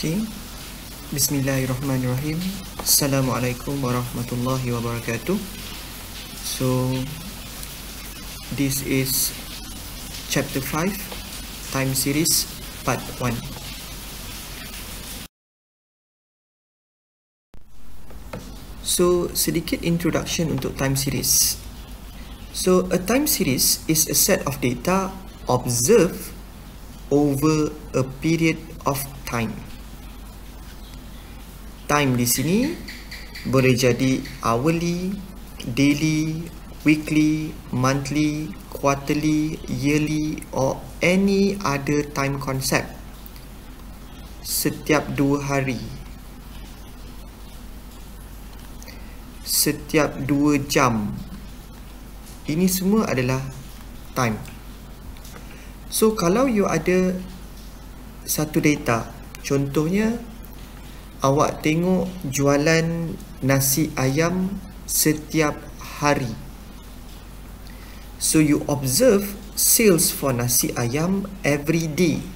Okay. Bismillahirrahmanirrahim. Assalamualaikum warahmatullahi wabarakatuh. So this is chapter 5, time series part 1. So sedikit introduction untuk time series. So a time series is a set of data observed over a period of time. Time di sini boleh jadi hourly, daily, weekly, monthly, quarterly, yearly or any other time concept. Setiap 2 hari, setiap 2 jam. Ini semua adalah time. So kalau you ada satu data, contohnya awak tengok jualan nasi ayam setiap hari. So you observe sales for nasi ayam every day.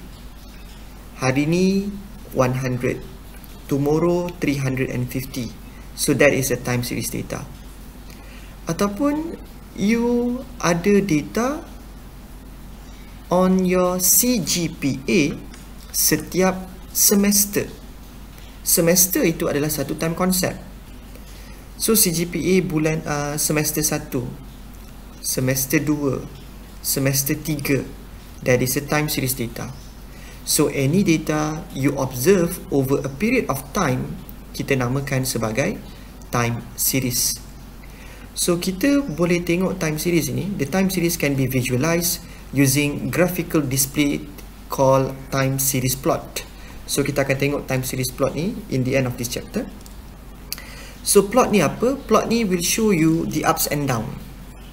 Hari ni 100, tomorrow 350. So that is a time series data. Ataupun you ada data on your CGPA setiap semester. Semester itu adalah satu time concept. So CGPA bulan semester 1, semester 2, semester 3, that is a time series data. So any data you observe over a period of time, kita namakan sebagai time series. So kita boleh tengok time series ini. The time series can be visualized using graphical display called time series plot. So kita akan tengok time series plot ni in the end of this chapter. So plot ni apa? Plot ni will show you the ups and down.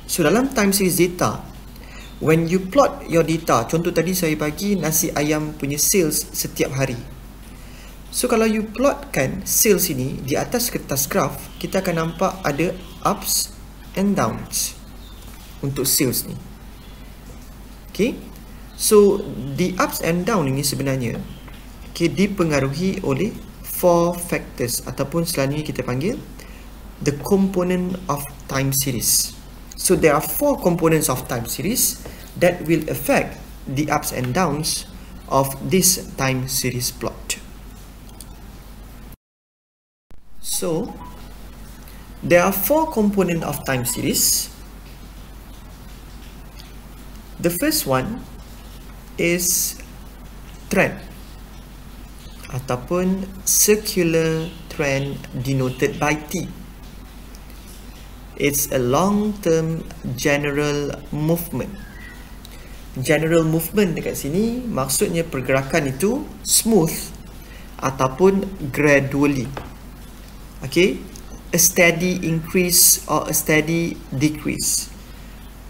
So dalam time series data, when you plot your data, contoh tadi saya bagi nasi ayam punya sales setiap hari. So kalau you plotkan sales ini di atas kertas graf, kita akan nampak ada ups and downs untuk sales ni. Okay, so the ups and down ini sebenarnya dipengaruhi oleh 4 factors ataupun selalunya kita panggil the component of time series. So there are 4 components of time series that will affect the ups and downs of this time series plot. So there are 4 components of time series. The first one is trend ataupun circular trend denoted by T. It's a long-term general movement. General movement dekat sini maksudnya pergerakan itu smooth ataupun gradually. Okay, a steady increase or a steady decrease.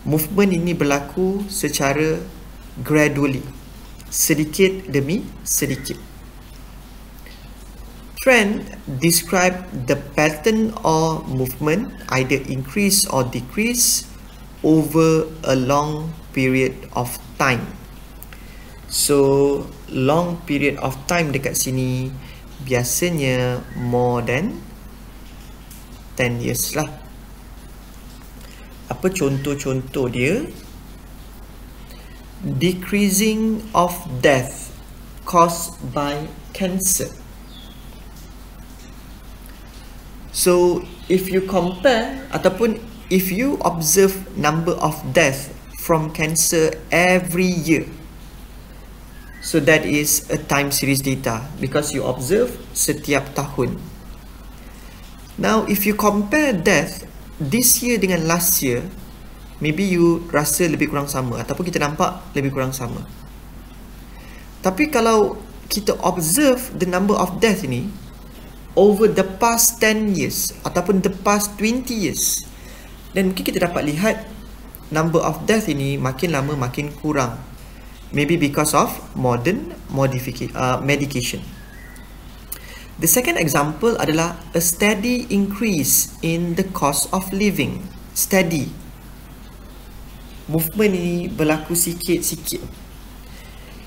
Movement ini berlaku secara gradually, sedikit demi sedikit. Trend describe the pattern or movement either increase or decrease over a long period of time. So long period of time dekat sini biasanya more than 10 years lah. Apa contoh-contoh dia? Decreasing of death caused by cancer. So if you compare ataupun if you observe number of death from cancer every year, so that is a time series data because you observe setiap tahun. Now if you compare death this year dengan last year, maybe you rasa lebih kurang sama ataupun kita nampak lebih kurang sama. Tapi kalau kita observe the number of death ini over the past 10 years ataupun the past 20 years, dan mungkin kita dapat lihat number of death ini makin lama makin kurang. Maybe because of modern medication. The second example adalah a steady increase in the cost of living. Steady. Movement ini berlaku sikit-sikit.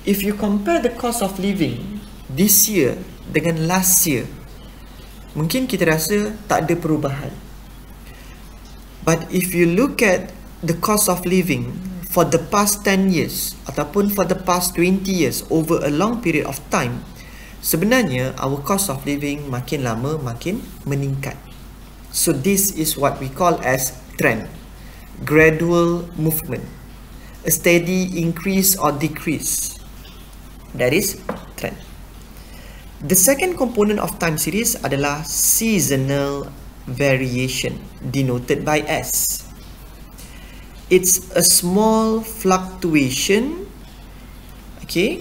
If you compare the cost of living this year dengan last year, mungkin kita rasa tak ada perubahan. But if you look at the cost of living for the past 10 years ataupun for the past 20 years over a long period of time, sebenarnya our cost of living makin lama makin meningkat. So this is what we call as trend, gradual movement, a steady increase or decrease. That is trend. The second component of time series adalah seasonal variation, denoted by S. It's a small fluctuation, okay,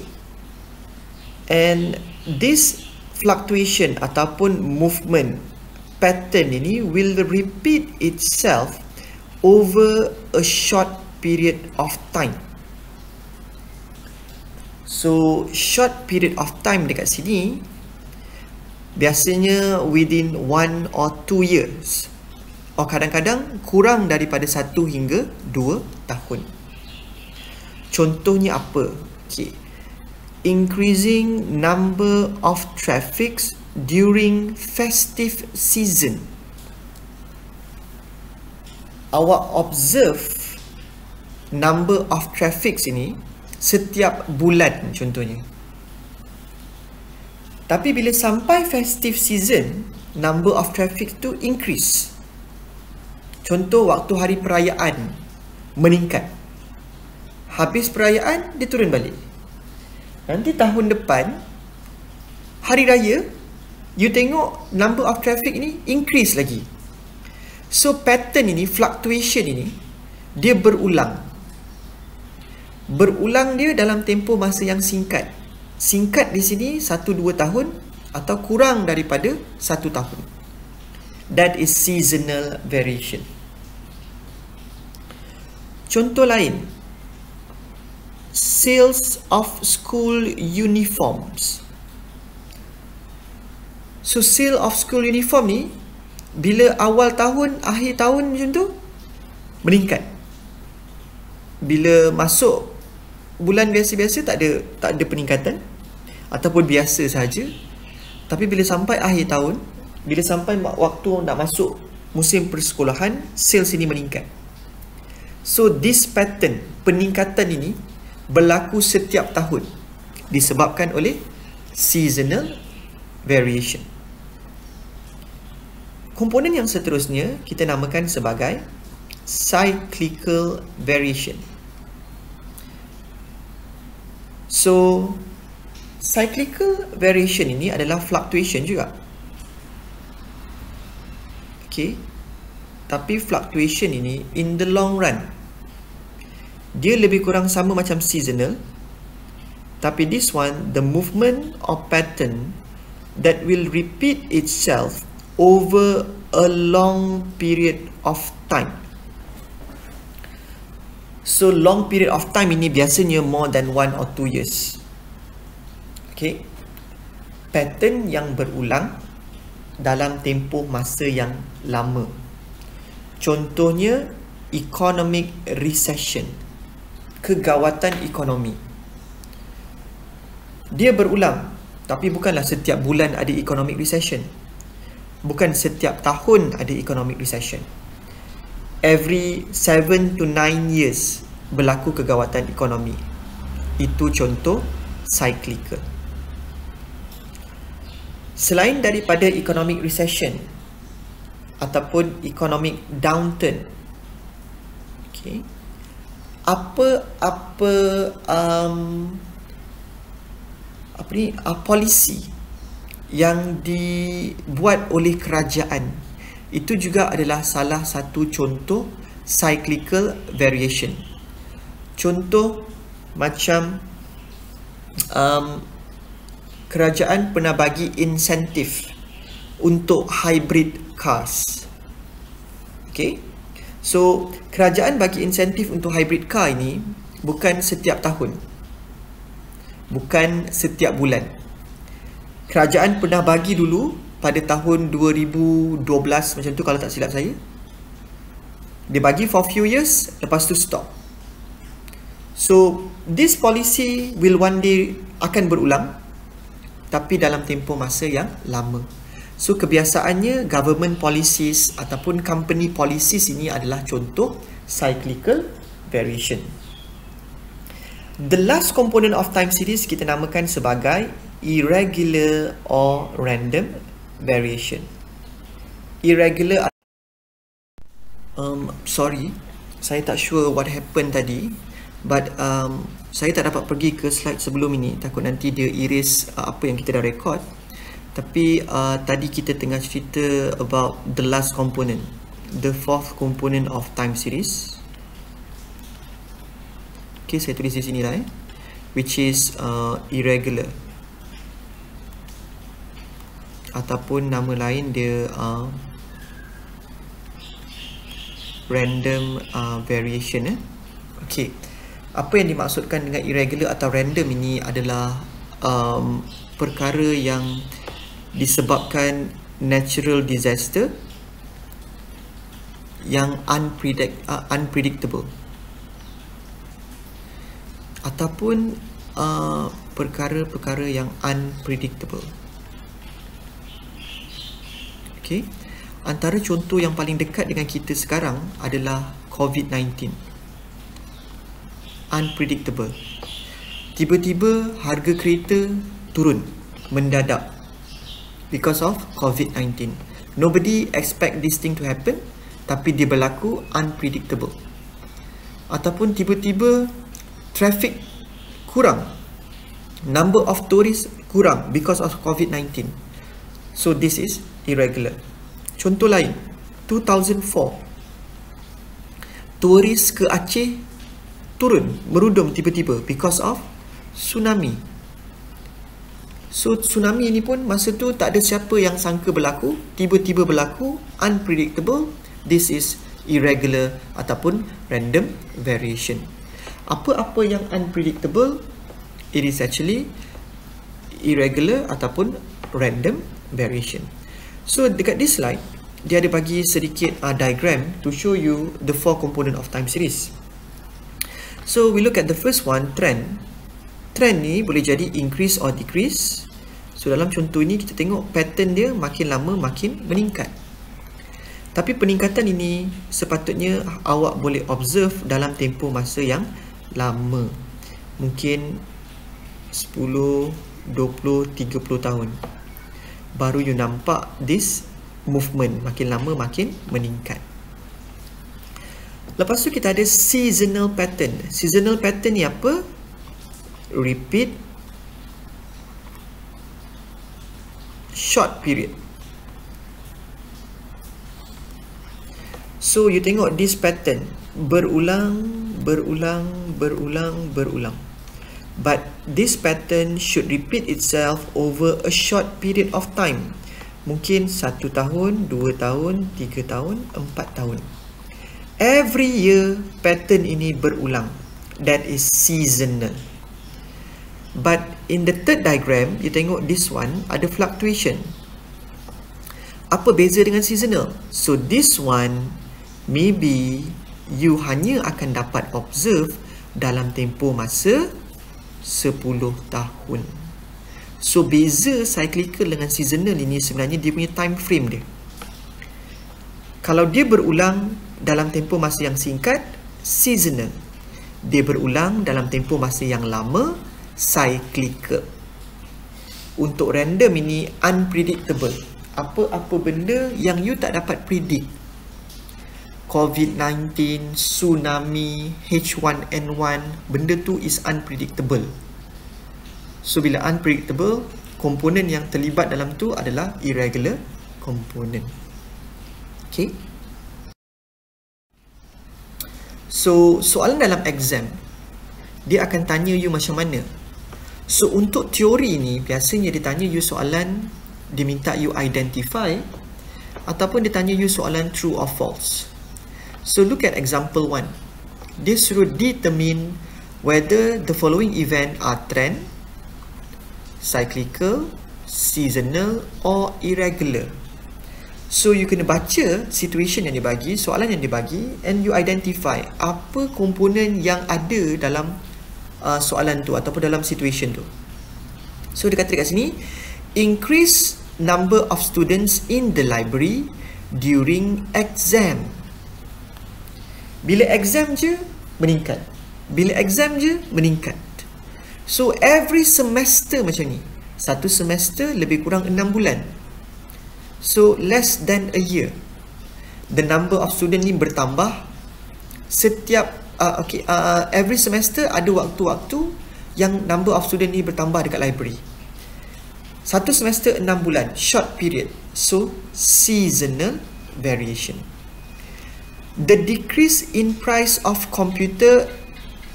and this fluctuation ataupun movement pattern ini will repeat itself over a short period of time. So short period of time dekat sini biasanya within 1 or 2 years, or kadang-kadang kurang daripada 1 hingga 2 tahun. Contohnya apa? Okay. Increasing number of traffics during festive season. Awak observe number of traffics ini setiap bulan contohnya. Tapi bila sampai festive season, number of traffic tu increase. Contoh waktu hari perayaan meningkat. Habis perayaan dia turun balik. Nanti tahun depan hari raya, you tengok number of traffic ni increase lagi. So pattern ini, fluctuation ini, dia berulang. Berulang dia dalam tempoh masa yang singkat. Singkat di sini 1-2 tahun atau kurang daripada 1 tahun. That is seasonal variation. Contoh lain, sales of school uniforms. So sale of school uniform ni bila awal tahun, akhir tahun macam tu meningkat. Bila masuk bulan biasa-biasa tak ada peningkatan ataupun biasa saja. Tapi bila sampai akhir tahun, bila sampai waktu nak masuk musim persekolahan, sales ini meningkat. So this pattern, peningkatan ini berlaku setiap tahun disebabkan oleh seasonal variation. Komponen yang seterusnya kita namakan sebagai cyclical variation. So cyclical variation ini adalah fluctuation juga. Okay. Tapi fluctuation ini in the long run, dia lebih kurang sama macam seasonal. Tapi this one, the movement or pattern that will repeat itself over a long period of time. So long period of time ini biasanya more than 1 or 2 years. Okay. Pattern yang berulang dalam tempoh masa yang lama. Contohnya economic recession, kegawatan ekonomi. Dia berulang, tapi bukanlah setiap bulan ada economic recession. Bukan setiap tahun ada economic recession. Every 7 to 9 years berlaku kegawatan ekonomi. Itu contoh cyclical. Selain daripada economic recession ataupun economic downturn, okay, polisi yang dibuat oleh kerajaan itu juga adalah salah satu contoh cyclical variation. Contoh macam kerajaan pernah bagi insentif untuk hybrid cars. Okay, so kerajaan bagi insentif untuk hybrid car ini bukan setiap tahun, bukan setiap bulan. Kerajaan pernah bagi dulu pada tahun 2012 macam tu kalau tak silap saya. Dia bagi for few years, lepas tu stop. So this policy will one day akan berulang tapi dalam tempoh masa yang lama. So kebiasaannya government policies ataupun company policies ini adalah contoh cyclical variation. The last component of time series kita namakan sebagai irregular or random variation. Irregular, sorry, saya tak sure what happened tadi, but saya tak dapat pergi ke slide sebelum ini, takut nanti dia erase apa yang kita dah record. Tapi tadi kita tengah cerita about the last component, the fourth component of time series. Okay, saya tulis di sini lah, which is irregular, ataupun nama lain dia random variation. Okay, apa yang dimaksudkan dengan irregular atau random ini adalah perkara yang disebabkan natural disaster yang unpredictable, ataupun perkara-perkara yang unpredictable. Okay, antara contoh yang paling dekat dengan kita sekarang adalah COVID-19. Unpredictable. Tiba-tiba harga kereta turun mendadak because of COVID-19. Nobody expect this thing to happen, tapi dia berlaku unpredictable. Ataupun tiba-tiba traffic kurang, number of tourists kurang because of COVID-19. So this is irregular. Contoh lain, 2004, turis ke Aceh turun, merudum tiba-tiba because of tsunami. So tsunami ni pun masa tu tak ada siapa yang sangka berlaku, tiba-tiba berlaku, unpredictable. This is irregular ataupun random variation. Apa-apa yang unpredictable, it is actually irregular ataupun random variation. So dekat this slide, dia ada bagi sedikit diagram to show you the four component of time series. So we look at the first one, trend. Trend ni boleh jadi increase or decrease. So dalam contoh ini kita tengok pattern dia makin lama makin meningkat. Tapi peningkatan ini sepatutnya awak boleh observe dalam tempoh masa yang lama. Mungkin 10, 20, 30 tahun. Baru you nampak this movement makin lama makin meningkat. Lepas tu kita ada seasonal pattern. Seasonal pattern ni apa? Repeat short period. So you tengok this pattern berulang. But this pattern should repeat itself over a short period of time. Mungkin 1 tahun, 2 tahun, 3 tahun, 4 tahun. Every year pattern ini berulang. That is seasonal. But in the third diagram, you tengok this one ada fluctuation. Apa beza dengan seasonal? So this one maybe you hanya akan dapat observe dalam tempoh masa 10 tahun. So beza cyclical dengan seasonal ini sebenarnya dia punya time frame dia. Kalau dia berulang dalam tempoh masa yang singkat, seasonal. Dia berulang dalam tempoh masa yang lama, cyclical. Untuk random ini unpredictable. Apa-apa benda yang you tak dapat predict. COVID-19, tsunami, H1N1, benda tu is unpredictable. So bila unpredictable, komponen yang terlibat dalam tu adalah irregular component. Okay. So soalan dalam exam, dia akan tanya you macam mana. So untuk teori ni, biasanya dia tanya you soalan, dia minta you identify, ataupun dia tanya you soalan true or false. So look at example 1. Dia suruh determine whether the following event are trend, cyclical, seasonal or irregular. So you kena baca situation yang dia bagi, soalan yang dia bagi, and you identify apa komponen yang ada dalam soalan tu ataupun dalam situation tu. So dia kata dekat sini, increase number of students in the library during exam. Bila exam je meningkat, bila exam je meningkat. So every semester macam ni. Satu semester lebih kurang 6 bulan. So less than a year. The number of student ni bertambah setiap every semester ada waktu-waktu yang number of student ni bertambah dekat library. Satu semester 6 bulan, short period. So seasonal variation. The decrease in price of computer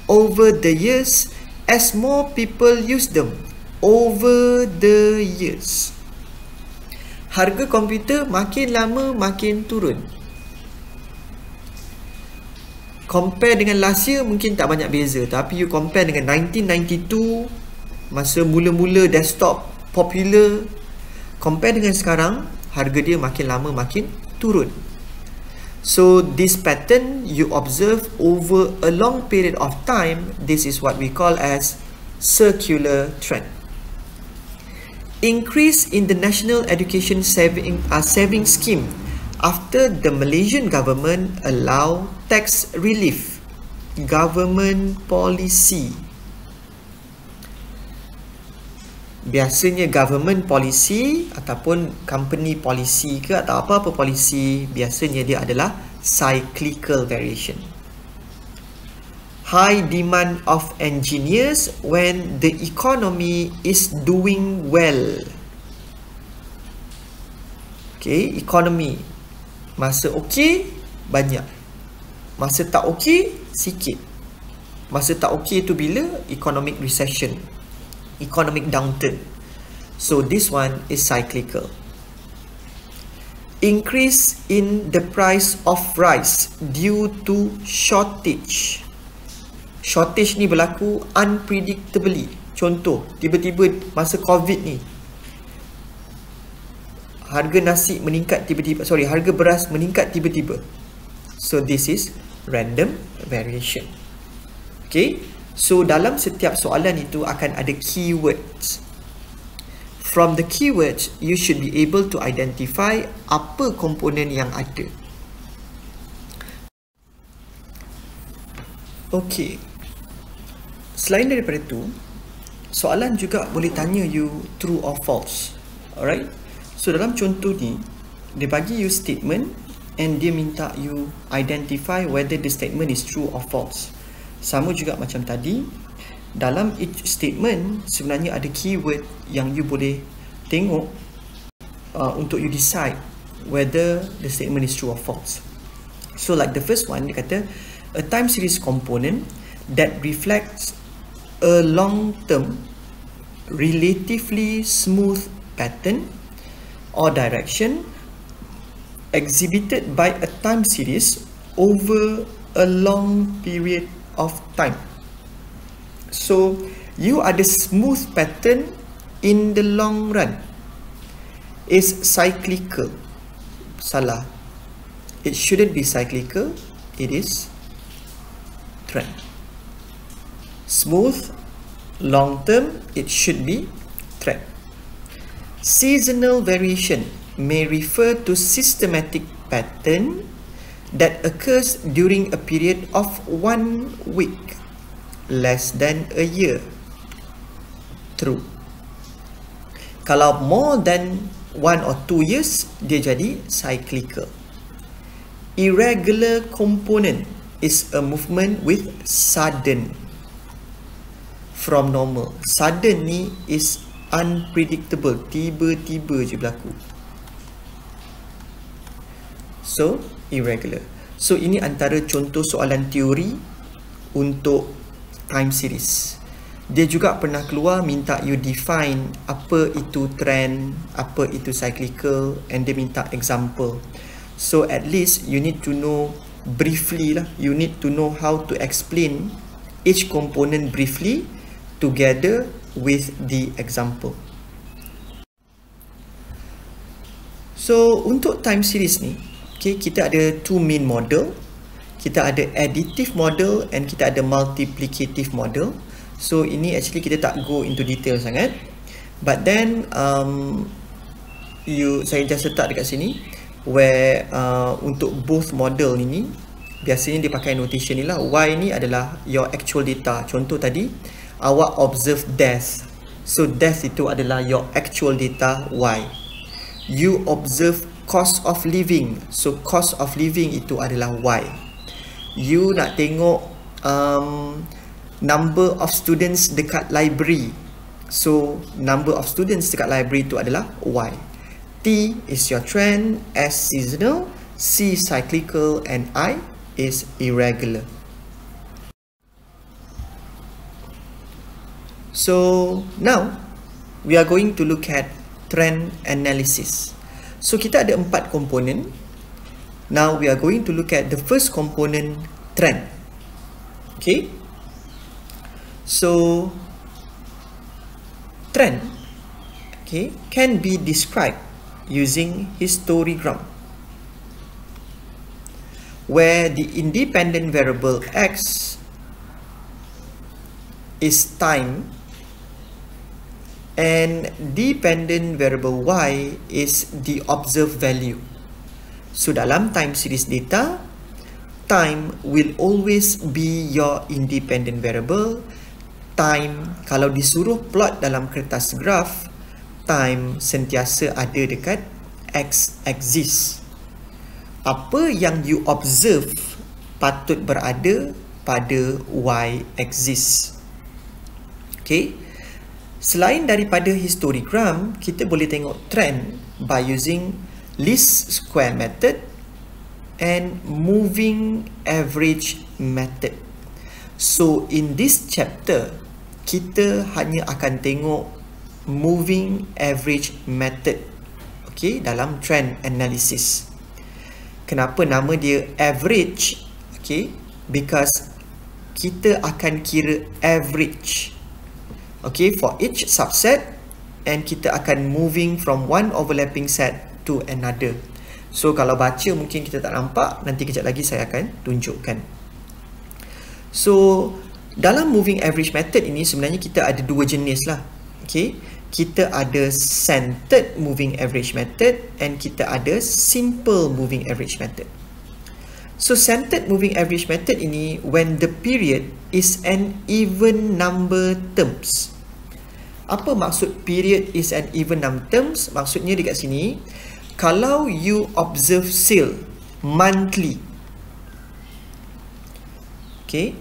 over the years as more people use them over the years. Harga komputer makin lama makin turun. Compare dengan last year mungkin tak banyak beza, tapi you compare dengan 1992, masa mula-mula desktop popular, compare dengan sekarang, harga dia makin lama makin turun. So this pattern you observe over a long period of time. This is what we call as circular trend. Increase in the national education saving scheme after the Malaysian government allow tax relief. Government policy. Biasanya government policy ataupun company policy ke atau apa-apa policy, biasanya dia adalah cyclical variation. High demand of engineers when the economy is doing well. Okay, economy. Masa okey, banyak. Masa tak okey, sikit. Masa tak okey tu bila? Economic recession. Economic downturn. So this one is cyclical. Increase in the price of rice due to shortage. Shortage ni berlaku unpredictably. Contoh, tiba-tiba masa COVID ni, harga nasi meningkat tiba-tiba, harga beras meningkat tiba-tiba. So this is random variation. Okay, so dalam setiap soalan itu akan ada keywords. From the keywords, you should be able to identify apa komponen yang ada. Okay, selain daripada itu, soalan juga boleh tanya you true or false. Alright, so dalam contoh ni, dia bagi you statement and dia minta you identify whether the statement is true or false. Sama juga macam tadi, dalam each statement sebenarnya ada keyword yang you boleh tengok untuk you decide whether the statement is true or false. So like the first one, dia kata a time series component that reflects a long-term relatively smooth pattern or direction exhibited by a time series over a long period of time. So you ada smooth pattern in the long run. Is cyclical. Salah. It shouldn't be cyclical. It is trend. Smooth, long term, it should be trend. Seasonal variation may refer to systematic pattern that occurs during a period of 1 week, less than a year. True. Kalau more than 1 or 2 years, dia jadi cyclical. Irregular component is a movement with sudden from normal. Sudden ni is unpredictable, tiba-tiba je berlaku. So irregular. So ini antara contoh soalan teori untuk time series. Dia juga pernah keluar minta you define apa itu trend, apa itu cyclical, and dia minta example. So at least you need to know briefly lah. You need to know how to explain each component briefly together with the example. So untuk time series ni, okay, kita ada two main model. Kita ada additive model and kita ada multiplicative model. So ini actually kita tak go into detail sangat. But then saya just letak dekat sini where untuk both model ini biasanya dipakai notation ni lah. Y ni adalah your actual data. Contoh tadi awak observe death, so death itu adalah your actual data Y. You observe cost of living, so cost of living itu adalah Y. You nak tengok number of students dekat library, so number of students dekat library itu adalah Y. T is your trend, S seasonal, C cyclical, and I is irregular. So now we are going to look at trend analysis. So kita ada 4 komponen. Now we are going to look at the first component, trend. Okay. So trend, okay, can be described using histogram, where the independent variable X is time and dependent variable Y is the observed value. So dalam time series data, time will always be your independent variable. Time, kalau disuruh plot dalam kertas graf, time sentiasa ada dekat x-axis. Apa yang you observe patut berada pada y-axis. Okay. Selain daripada histogram, kita boleh tengok trend by using least square method and moving average method. So in this chapter, kita hanya akan tengok moving average method, okay, dalam trend analysis. Kenapa nama dia average? Okay, because kita akan kira average, okay, for each subset, and kita akan moving from one overlapping set to another. So kalau baca mungkin kita tak nampak, nanti kejap lagi saya akan tunjukkan. So dalam moving average method ini sebenarnya kita ada 2 jenis lah. Okay, kita ada centered moving average method and kita ada simple moving average method. So centered moving average method ini when the period is an even number terms. Apa maksud period is an even number terms? Maksudnya dekat sini, kalau you observe sale monthly, okay,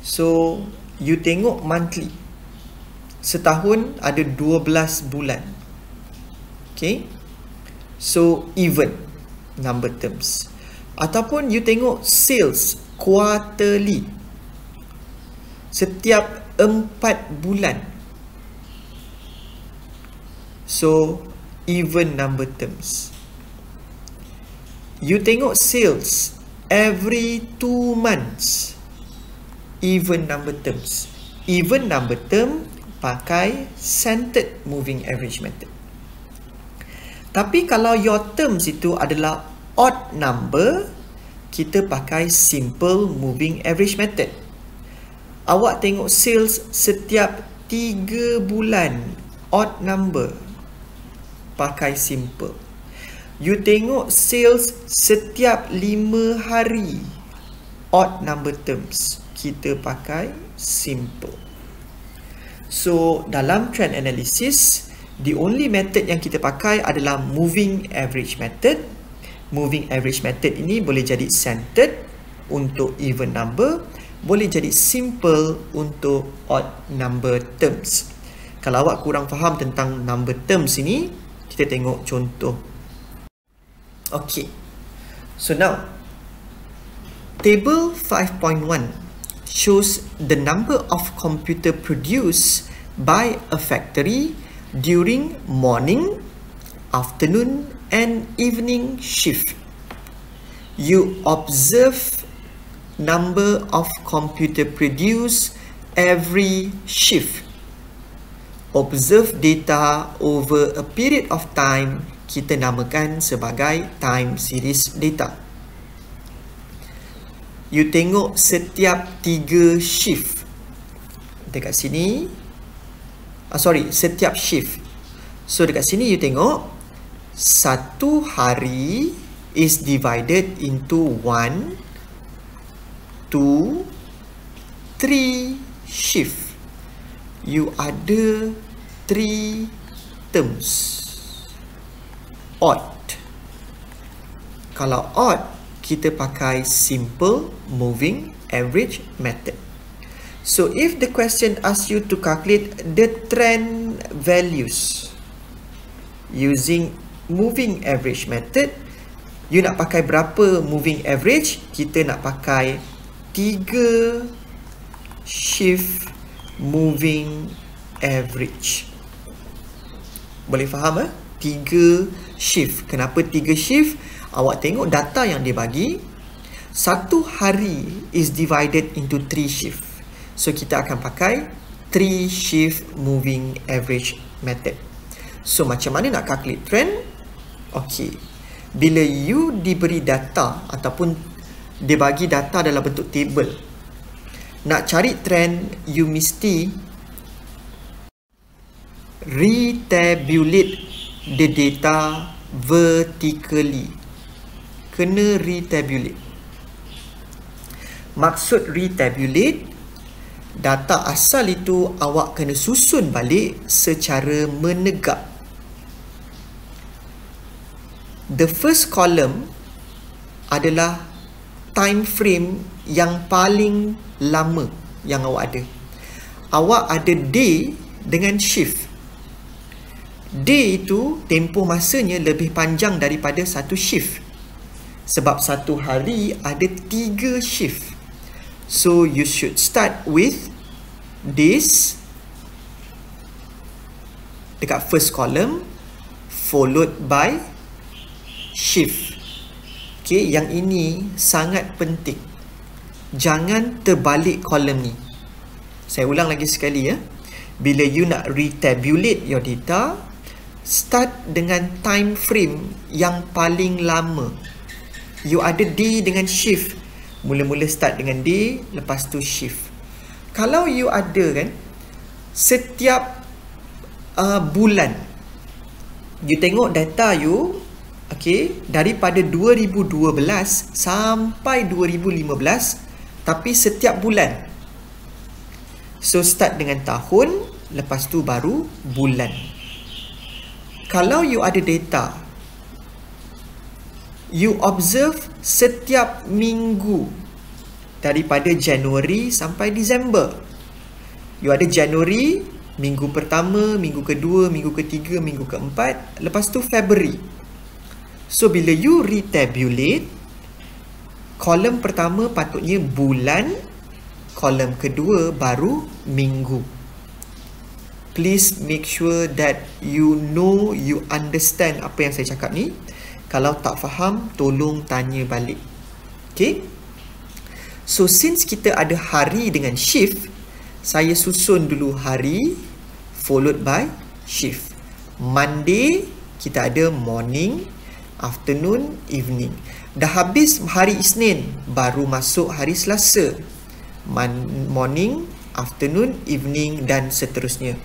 so you tengok monthly, setahun ada 12 bulan, okay, so even number terms. Ataupun you tengok sales quarterly, setiap 4 bulan, so even number terms. You tengok sales every 2 months, even number terms. Even number term pakai centered moving average method. Tapi kalau your terms itu adalah odd number, kita pakai simple moving average method. Awak tengok sales setiap 3 bulan, odd number, pakai simple. You tengok sales setiap 5 hari, odd number terms, kita pakai simple. So dalam trend analysis, the only method yang kita pakai adalah moving average method. Moving average method ini boleh jadi centered untuk even number, boleh jadi simple untuk odd number terms. Kalau awak kurang faham tentang number terms ini, kita tengok contoh. Okay, so now table 5.1 shows the number of computer produced by a factory during morning, afternoon, and evening shift. You observe number of computer produced every shift. Observe data over a period of time, kita namakan sebagai time series data. You tengok setiap 3 shift. Dekat sini setiap shift. So dekat sini you tengok, satu hari is divided into 1, 2, 3 shift. You ada 3 terms. Odd. Kalau odd, kita pakai simple moving average method. So if the question asks you to calculate the trend values using moving average method, you nak pakai berapa moving average? Kita nak pakai 3 shift moving average. Boleh faham 3 shift. Kenapa 3 shift? Awak tengok data yang dia bagi, satu hari is divided into 3 shift. So kita akan pakai 3 shift moving average method. So macam mana nak calculate trend? Okey. Bila you diberi data ataupun dia bagi data dalam bentuk table, nak cari trend, you mesti retabulate the data vertically. Kena retabulate. Maksud retabulate, data asal itu awak kena susun balik secara menegak. The first column adalah time frame yang paling lama yang awak ada. Awak ada day dengan shift. Day itu tempoh masanya lebih panjang daripada satu shift. Sebab satu hari ada 3 shift. So you should start with this dekat first column, followed by shift. Okay, yang ini sangat penting. Jangan terbalik kolom ni. Saya ulang lagi sekali ya. Bila you nak retabulate your data, start dengan time frame yang paling lama. You ada day dengan shift. Mula-mula start dengan day, lepas tu shift. Kalau you ada kan, setiap bulan, you tengok data you, okay, daripada 2012 sampai 2015, tapi setiap bulan. So start dengan tahun, lepas tu baru bulan. Kalau you ada data, you observe setiap minggu daripada Januari sampai Disember. You ada Januari, minggu pertama, minggu kedua, minggu ketiga, minggu keempat, lepas tu Februari. So bila you retabulate, kolom pertama patutnya bulan, kolom kedua baru minggu. Please make sure that you know, you understand apa yang saya cakap ni. Kalau tak faham, tolong tanya balik. Okay? So, since kita ada hari dengan shift, saya susun dulu hari, followed by shift. Monday, kita ada morning, afternoon, evening. Dah habis hari Isnin, baru masuk hari Selasa. Morning, afternoon, evening dan seterusnya.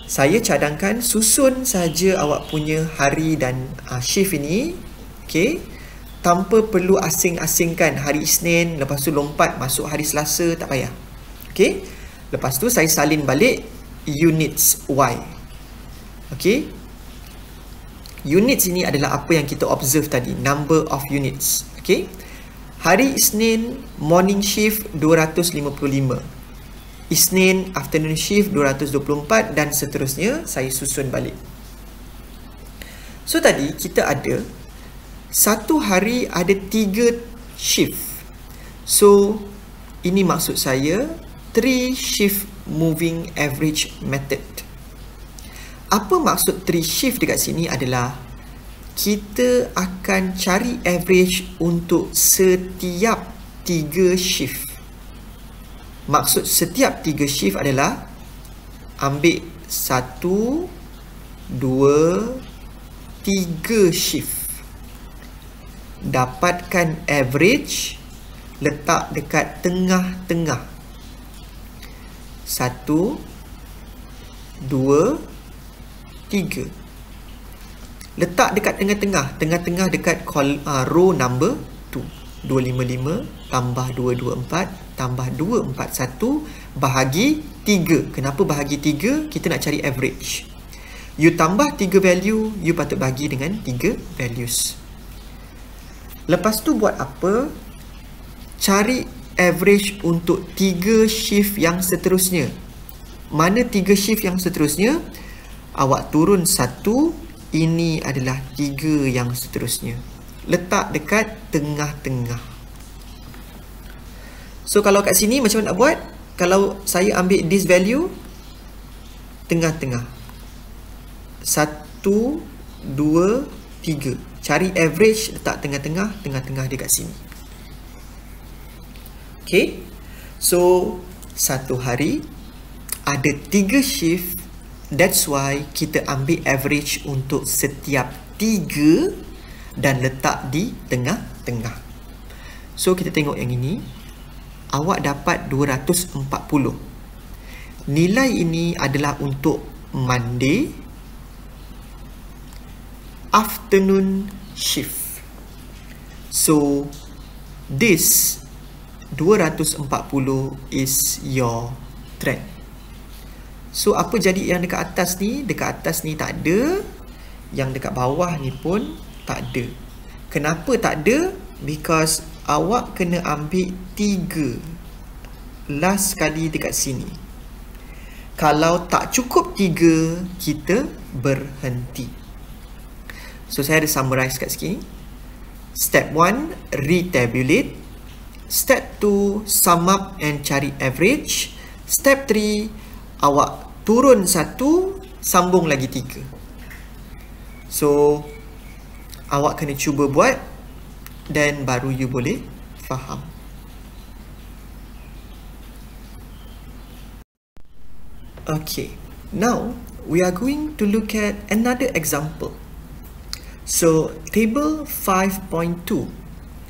Saya cadangkan susun saja awak punya hari dan shift ini, okay, tanpa perlu asing-asingkan hari Isnin, lepas tu lompat masuk hari Selasa, tak payah. Okay, lepas tu saya salin balik units Y. Okay, units ini adalah apa yang kita observe tadi, number of units. Okay, hari Isnin morning shift 255, Isnin afternoon shift 224 dan seterusnya. Saya susun balik. So tadi kita ada satu hari ada 3 shift. So ini maksud saya 3 shift moving average method. Apa maksud 3 shift dekat sini adalah kita akan cari average untuk setiap 3 shift. Maksud setiap 3 shift adalah ambil 1, 2, 3 shift. Dapatkan average, letak dekat tengah-tengah. 1, 2, 3. Letak dekat tengah-tengah. Tengah-tengah dekat row number 2. 255 tambah 224 tambah 241 bahagi 3. Kenapa bahagi 3? Kita nak cari average. You tambah 3 value, you patut bagi dengan 3 values. Lepas tu buat apa? Cari average untuk 3 shift yang seterusnya. Mana 3 shift yang seterusnya? Awak turun 1, ini adalah 3 yang seterusnya. Letak dekat tengah-tengah. So kalau kat sini macam mana nak buat? Kalau saya ambil this value, tengah-tengah. 1, 2, 3. Cari average, letak tengah-tengah. Tengah-tengah dia kat sini. Okay. So satu hari ada 3 shift. That's why kita ambil average untuk setiap 3 dan letak di tengah-tengah. So kita tengok yang ini. Awak dapat 240. Nilai ini adalah untuk Monday afternoon shift. So this 240 is your trend. So apa jadi yang dekat atas ni? Dekat atas ni tak ada. Yang dekat bawah ni pun tak ada. Kenapa tak ada? Because awak kena ambil 3 last sekali dekat sini. Kalau tak cukup 3, kita berhenti. So saya ada summarize kat sini. Step 1, retabulate. Step 2, sum up and cari average. Step 3, awak turun 1, sambung lagi 3. So awak kena cuba buat dan baru you boleh faham. Okay, now we are going to look at another example. So table 5.2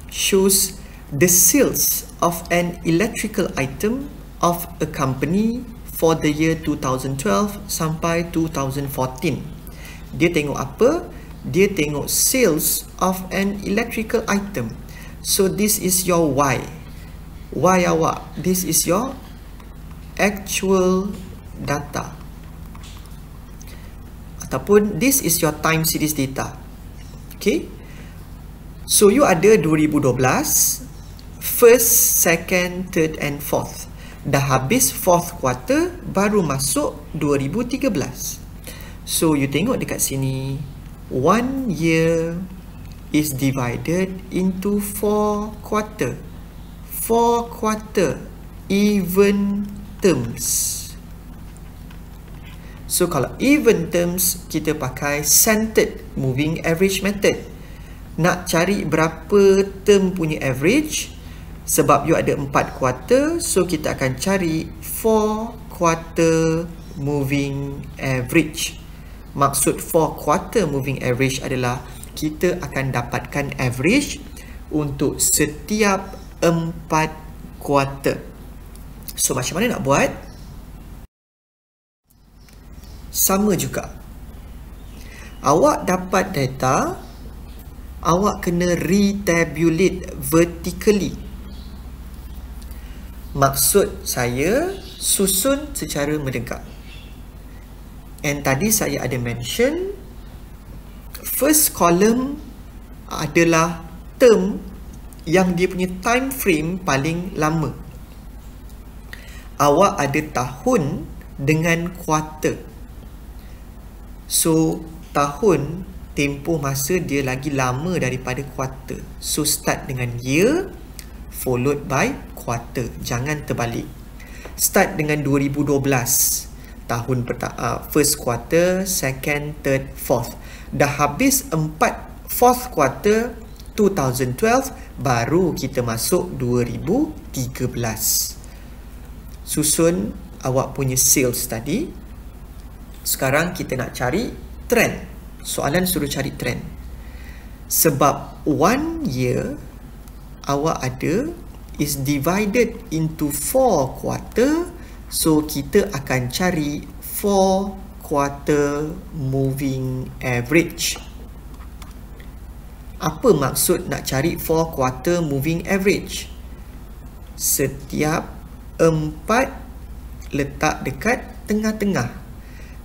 shows the sales of an electrical item of a company for the year 2012 sampai 2014. Dia tengok apa? Dia tengok sales of an electrical item. So this is your Y. Y awak. This is your actual data. Ataupun this is your time series data. Okay. So you ada 2012, first, second, third and fourth. Dah habis fourth quarter, baru masuk 2013. So you tengok dekat sini, 1 year is divided into 4 quarter. 4 quarter, even terms. So kalau even terms, kita pakai centered moving average method. Nak cari berapa term punya average, sebab you ada 4 quarter, so kita akan cari 4 quarter moving average. Maksud 4 quarter moving average adalah kita akan dapatkan average untuk setiap 4 quarter. So macam mana nak buat? Sama juga. Awak dapat data, awak kena retabulate vertically. Maksud saya, susun secara mendekat. And tadi saya ada mention, first column adalah term yang dia punya time frame paling lama. Awak ada tahun dengan quarter. So tahun, tempoh masa dia lagi lama daripada quarter. So start dengan year followed by quarter. Jangan terbalik. Start dengan 2012. Tahun first quarter, second, third, fourth. Dah habis 4th quarter 2012, baru kita masuk 2013. Susun awak punya sales tadi. Sekarang kita nak cari trend. Soalan suruh cari trend. Sebab 1 year awak ada is divided into 4 quarter. So kita akan cari 4 quarter moving average. Apa maksud nak cari 4 quarter moving average? Setiap 4 letak dekat tengah-tengah.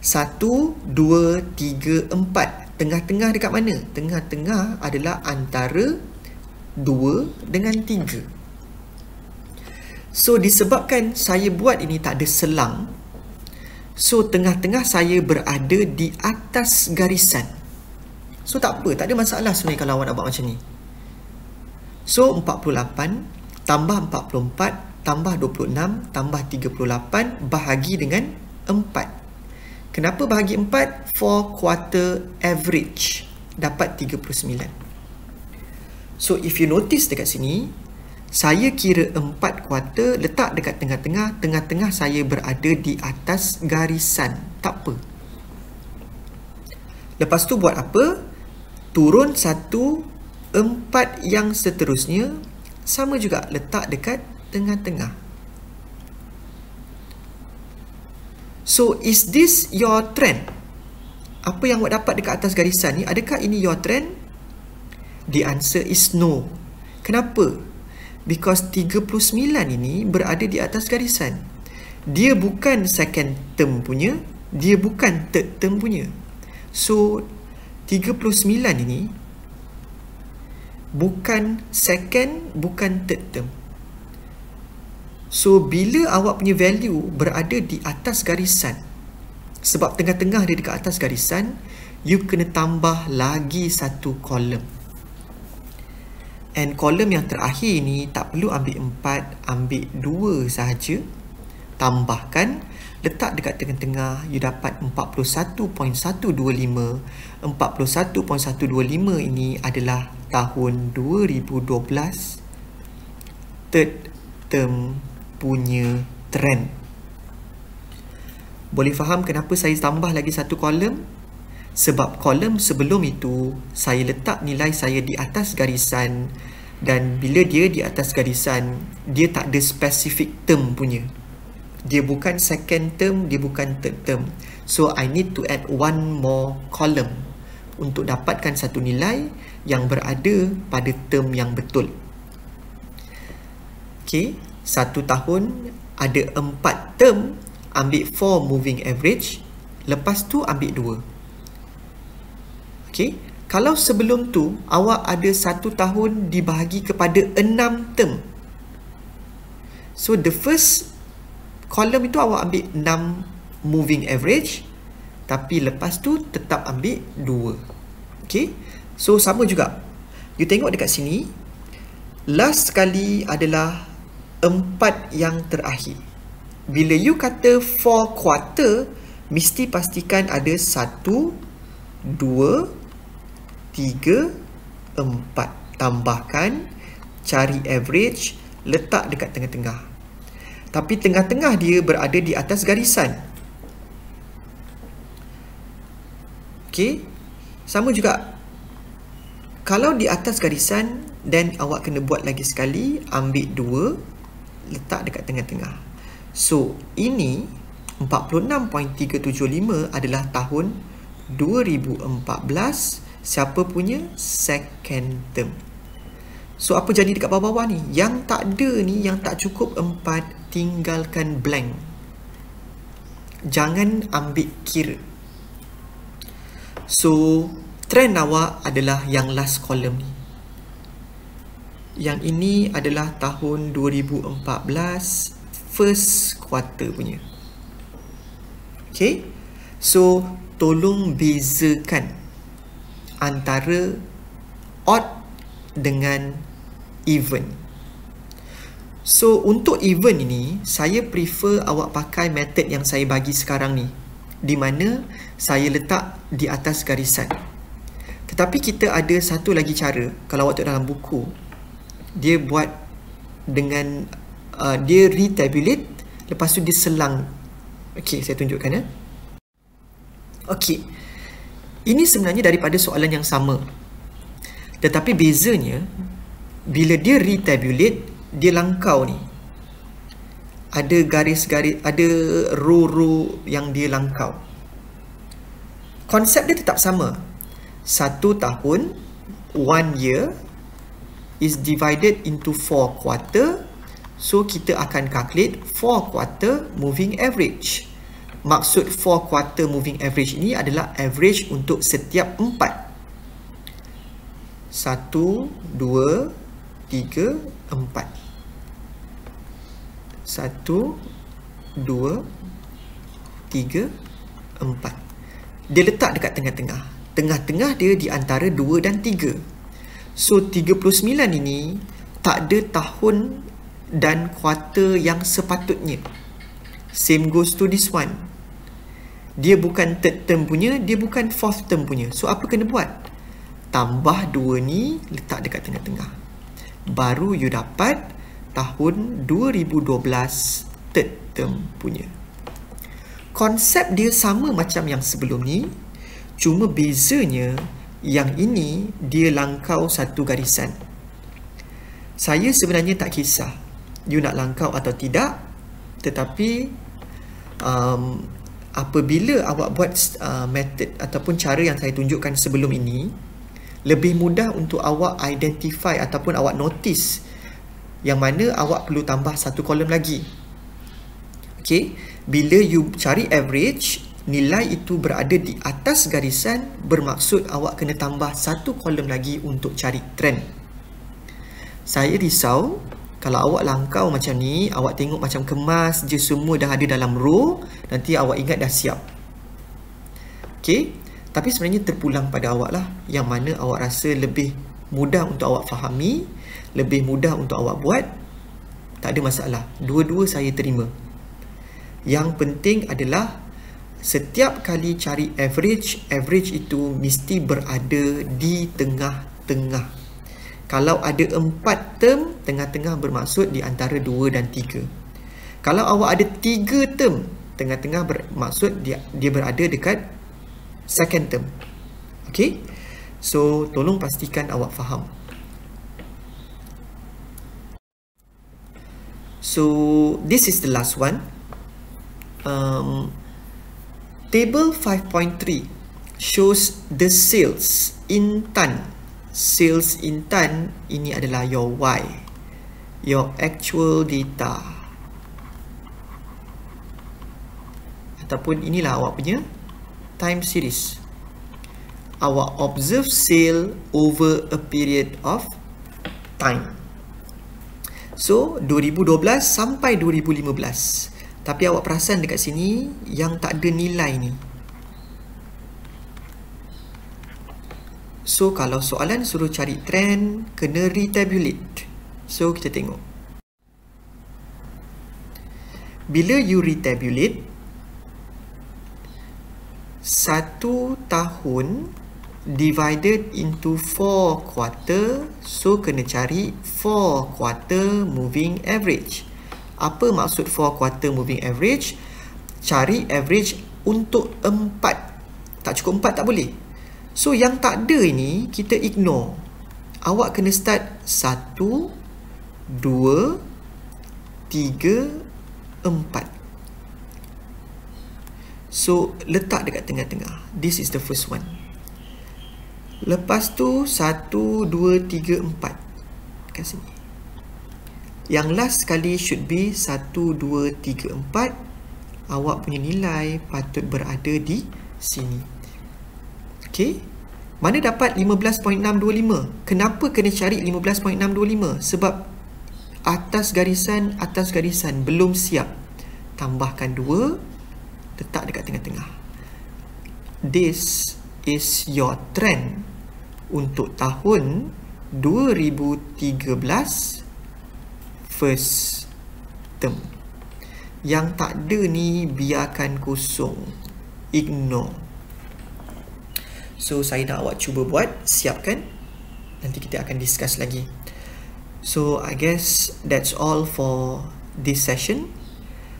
1, 2, 3, 4. Tengah-tengah dekat mana? Tengah-tengah adalah antara 2 dengan 3. So, disebabkan saya buat ini tak ada selang, so tengah-tengah saya berada di atas garisan. So, tak apa, tak ada masalah sebenarnya kalau awak nak buat macam ni. So, 48 tambah 44 tambah 26 tambah 38 bahagi dengan 4. Kenapa bahagi 4? 4 quarter average dapat 39. So, if you notice dekat sini, saya kira 4 kuarter letak dekat tengah-tengah. Tengah-tengah saya berada di atas garisan. Tak apa. Lepas tu buat apa? Turun 1, 4 yang seterusnya. Sama juga letak dekat tengah-tengah. So, is this your trend? Apa yang awak dapat dekat atas garisan ni, adakah ini your trend? The answer is no. Kenapa? Because 39 ini berada di atas garisan. Dia bukan second term punya, dia bukan third term punya. So, 39 ini bukan second, bukan third term. So, bila awak punya value berada di atas garisan, sebab tengah-tengah dia dekat atas garisan, you kena tambah lagi satu kolom. And kolom yang terakhir ni tak perlu ambil 4, ambil 2 sahaja. Tambahkan, letak dekat tengah-tengah, you dapat 41.125. 41.125 ini adalah tahun 2012 third term punya trend. Boleh faham kenapa saya tambah lagi satu kolom? Sebab kolom sebelum itu saya letak nilai saya di atas garisan, dan bila dia di atas garisan, dia tak ada specific term punya. Dia bukan second term, dia bukan third term. So I need to add one more column untuk dapatkan satu nilai yang berada pada term yang betul. Okay, satu tahun ada 4 term, ambil 4 moving average, lepas tu ambil 2. Okay, kalau sebelum tu awak ada satu tahun dibahagi kepada 6 term, so the first column itu awak ambil 6 moving average, tapi lepas tu tetap ambil 2. Okay, so sama juga. You tengok dekat sini, last sekali adalah 4 yang terakhir. Bila you kata 4 quarter, mesti pastikan ada 1, 2, 3, 4. Tambahkan, cari average, letak dekat tengah-tengah. Tapi tengah-tengah dia berada di atas garisan. Okey, sama juga. Kalau di atas garisan, then awak kena buat lagi sekali, ambil 2, letak dekat tengah-tengah. So, ini 46.375 adalah tahun 2014. Siapa punya? Second term. So, apa jadi dekat bawah-bawah ni? Yang tak ada ni, yang tak cukup 4, tinggalkan blank. Jangan ambil kira. So, trend awak adalah yang last column ni. Yang ini adalah tahun 2014 first quarter punya. Okay, so tolong bezakan antara odd dengan even. So untuk even ini, saya prefer awak pakai method yang saya bagi sekarang ni, di mana saya letak di atas garisan. Tetapi kita ada satu lagi cara. Kalau awak tengok dalam buku, dia buat dengan dia retabulate, lepas tu dia selang. Okey, saya tunjukkan ya. Okey, ini sebenarnya daripada soalan yang sama, tetapi bezanya bila dia retabulate, dia langkau ni. Ada garis-garis, ada row-row yang dia langkau. konsep dia tetap sama. 1 tahun, 1 year is divided into 4 quarter. So kita akan calculate 4 quarter moving average. Maksud 4 quarter moving average ini adalah average untuk setiap 4. 1, 2, 3, 4. 1, 2, 3, 4. Dia letak dekat tengah-tengah. Tengah-tengah dia di antara 2 dan 3. So 39 ini tak ada tahun dan kuarter yang sepatutnya. Same goes to this one. Dia bukan third term punya, dia bukan fourth term punya. So apa kena buat? Tambah 2 ni, letak dekat tengah-tengah. Baru you dapat tahun 2012 third term punya. Konsep dia sama macam yang sebelum ni, cuma bezanya yang ini dia langkau satu garisan. Saya sebenarnya tak kisah you nak langkau atau tidak, tetapi apabila awak buat method ataupun cara yang saya tunjukkan sebelum ini, lebih mudah untuk awak identify ataupun awak notice yang mana awak perlu tambah satu kolom lagi. Okay, bila you cari average, nilai itu berada di atas garisan, bermaksud awak kena tambah satu kolom lagi untuk cari trend. Saya risau kalau awak langkau macam ni, awak tengok macam kemas je, semua dah ada dalam row, nanti awak ingat dah siap. Okay, tapi sebenarnya terpulang pada awak lah, yang mana awak rasa lebih mudah untuk awak fahami, lebih mudah untuk awak buat. Tak ada masalah, dua-dua saya terima. Yang penting adalah setiap kali cari average, average itu mesti berada di tengah-tengah. Kalau ada 4 term, tengah-tengah bermaksud di antara 2 dan 3. Kalau awak ada 3 term, tengah-tengah bermaksud dia berada dekat second term. Okay? So, tolong pastikan awak faham. So, this is the last one. Table 5.3 shows the sales in ton. Sales in ton ini adalah your Y, your actual data, ataupun inilah awak punya time series. Awak observe sale over a period of time. So 2012 sampai 2015. Tapi awak perasan dekat sini yang tak ada nilai ni. So, kalau soalan suruh cari trend, kena retabulate. So, kita tengok. Bila you retabulate, 1 tahun divided into 4 quarter. So, kena cari 4 quarter moving average. Apa maksud 4 quarter moving average? Cari average untuk 4. Tak cukup 4 tak boleh. So, yang tak ada ini, kita ignore. Awak kena start 1, 2, 3, 4. So, letak dekat tengah-tengah. This is the first one. Lepas tu, 1, 2, 3, 4. Kat sini. Yang last sekali should be 1, 2, 3, 4. Awak punya nilai patut berada di sini. Okay, mana dapat 15.625? Kenapa kena cari 15.625? Sebab atas garisan belum siap. Tambahkan 2, letak dekat tengah-tengah. This is your trend untuk tahun 2013 first term. Yang tak ada ni biarkan kosong, ignore. So, saya nak awak cuba buat, siapkan. Nanti kita akan discuss lagi. So, I guess that's all for this session.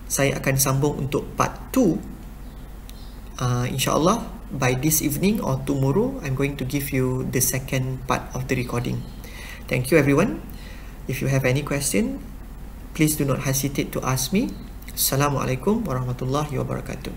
Saya akan sambung untuk part 2. InsyaAllah, by this evening or tomorrow, I'm going to give you the second part of the recording. Thank you everyone. If you have any question, please do not hesitate to ask me. Assalamualaikum warahmatullahi wabarakatuh.